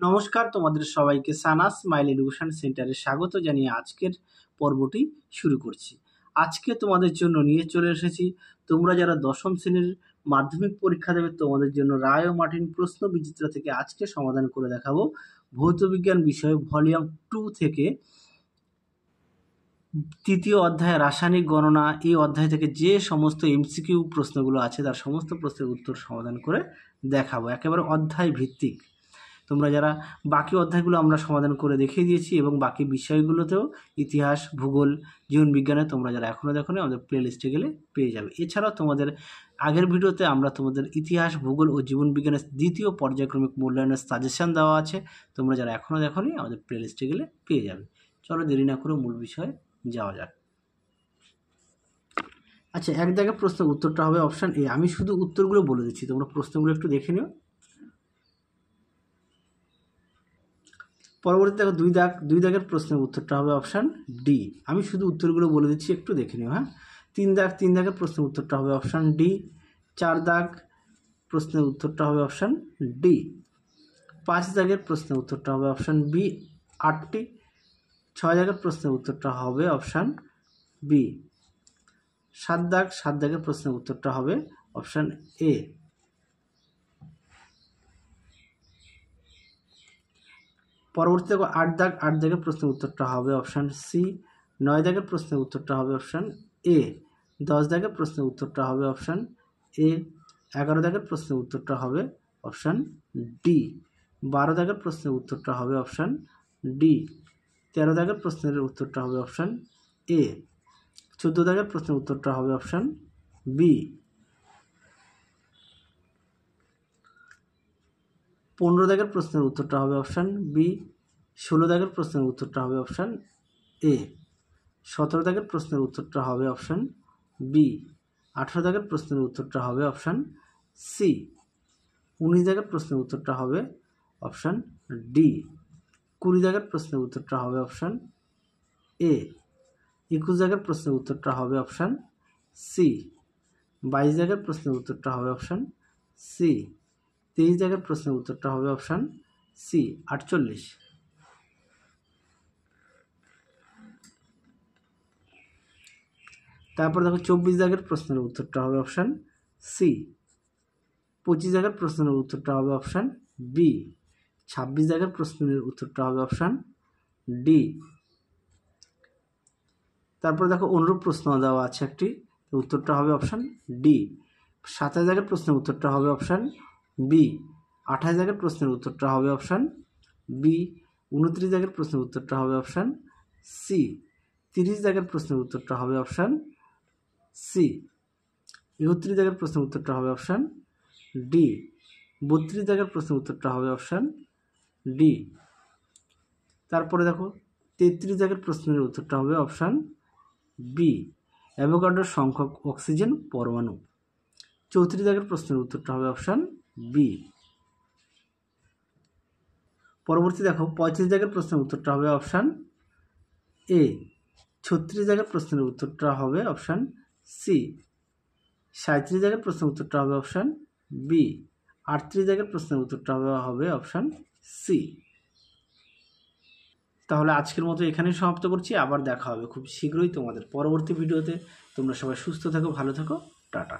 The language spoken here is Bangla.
নমস্কার, তোমাদের সবাইকে সানাস স্মাইল এডুকেশন সেন্টারে স্বাগত জানিয়ে আজকের পর্বটি শুরু করছি। আজকে তোমাদের জন্য নিয়ে চলে এসেছি, তোমরা যারা দশম শ্রেণীর মাধ্যমিক পরীক্ষা দেবে তোমাদের জন্য রায় ও মার্টিন প্রশ্ন বিচিত্রা থেকে আজকে সমাধান করে দেখাবো। ভৌতবিজ্ঞান বিষয়ে ভলিউম 2 থেকে তৃতীয় অধ্যায় রাসায়নিক গণনা, এই অধ্যায় থেকে যে সমস্ত এমসিকিউ প্রশ্নগুলো আছে তার সমস্ত প্রশ্নের উত্তর সমাধান করে দেখাবো, একেবারে অধ্যায় ভিত্তিক। তোমরা যারা বাকি অধ্যায়গুলো আমরা সমাধান করে দেখিয়ে দিয়েছি এবং বাকি বিষয়গুলোতেও ইতিহাস, ভূগোল, জীবনবিজ্ঞানে তোমরা যারা এখনও দেখোনি আমাদের প্লেলিস্টে গেলে পেয়ে যাবে। এছাড়াও তোমাদের আগের ভিডিওতে আমরা তোমাদের ইতিহাস, ভূগোল ও জীবনবিজ্ঞানের দ্বিতীয় পর্যায়ক্রমিক মূল্যায়নের সাজেশন দেওয়া আছে, তোমরা যারা এখনও দেখোনি আমাদের প্লেলিস্টে গেলে পেয়ে যাবে। চলো দেরি না করে মূল বিষয়ে যাওয়া যাক। আচ্ছা, এক দাগের প্রশ্নের উত্তরটা হবে অপশান এ। আমি শুধু উত্তরগুলো বলে দিচ্ছি, তোমরা প্রশ্নগুলো একটু দেখে নিও। পরবর্তী দেখো দুই দাগের প্রশ্নের উত্তরটা হবে অপশান ডি। আমি শুধু উত্তরগুলো বলে দিচ্ছি, একটু দেখে নিও। হ্যাঁ, তিন দাগের প্রশ্নের উত্তরটা হবে অপশান ডি। 4 দাগ প্রশ্নের উত্তরটা হবে অপশান ডি। 5 দাগের প্রশ্নের উত্তরটা হবে অপশান বি 8টি। 6 দাগের প্রশ্নের উত্তরটা হবে অপশান বি। 7 দাগের প্রশ্নের উত্তরটা হবে অপশান এ। পরবর্তী দেখো 8 দাগের প্রশ্নের উত্তরটা হবে অপশান সি। 9 দাগের প্রশ্নের উত্তরটা হবে অপশান এ। 10 দাগের প্রশ্নের উত্তরটা হবে অপশান এ। 11 দাগের প্রশ্নের উত্তরটা হবে অপশান ডি। 12 দাগের প্রশ্নের উত্তরটা হবে অপশান ডি। 13 দাগের প্রশ্নের উত্তরটা হবে অপশান এ। 14 দাগের প্রশ্নের উত্তরটা হবে অপশান বি। 15 দাগের প্রশ্নের উত্তরটা হবে অপশান বি। 16 দাগের প্রশ্নের উত্তরটা হবে অপশান এ। 17 দাগের প্রশ্নের উত্তরটা হবে অপশান বি। 18 দাগের প্রশ্নের উত্তরটা হবে অপশান সি। 19 দাগের প্রশ্নের উত্তরটা হবে অপশান ডি। 20 দাগের প্রশ্নের উত্তরটা হবে অপশান এ। 21 দাগের প্রশ্নের উত্তরটা হবে অপশান সি। 22 দাগের প্রশ্নের উত্তরটা হবে অপশান সি। 23 দাগের প্রশ্নের উত্তরটা হবে অপশান সি 48। তারপর দেখো 24 দাগের প্রশ্নের উত্তরটা হবে অপশান সি। 25 দাগের প্রশ্নের উত্তরটা হবে অপশান বি। 26 দাগের প্রশ্নের উত্তরটা হবে অপশান ডি। তারপর দেখো অনুরূপ প্রশ্ন দেওয়া আছে একটি, উত্তরটা হবে অপশান ডি। 27 দাগের প্রশ্নের উত্তরটা হবে অপশান বি। 28 দাগের প্রশ্নের উত্তরটা হবে অপশান বি। 29 দাগের প্রশ্নের উত্তরটা হবে অপশান সি। 30 দাগের প্রশ্নের উত্তরটা হবে অপশান সি। 31 দাগের প্রশ্নের উত্তরটা হবে অপশান ডি। 32 দাগের প্রশ্নের উত্তরটা হবে অপশান ডি। তারপরে দেখো 33 দাগের প্রশ্নের উত্তরটা হবে অপশান বি, অ্যাভোগাড্রোর সংখ্যক অক্সিজেন পরমাণু। 34 দাগের প্রশ্নের উত্তরটা হবে অপশান বি। পরবর্তী দেখো 35 দাগের প্রশ্নের উত্তরটা হবে অপশান এ। 36 দাগের প্রশ্নের উত্তরটা হবে অপশান সি। 37 দাগের প্রশ্নের উত্তরটা হবে অপশান বি। 38 দাগের প্রশ্নের উত্তরটা হবে অপশান সি। তাহলে আজকের মতো এখানেই সমাপ্ত করছি। আবার দেখা হবে খুব শীঘ্রই তোমাদের পরবর্তী ভিডিওতে। তোমরা সবাই সুস্থ থাকো, ভালো থাকো, টাটা।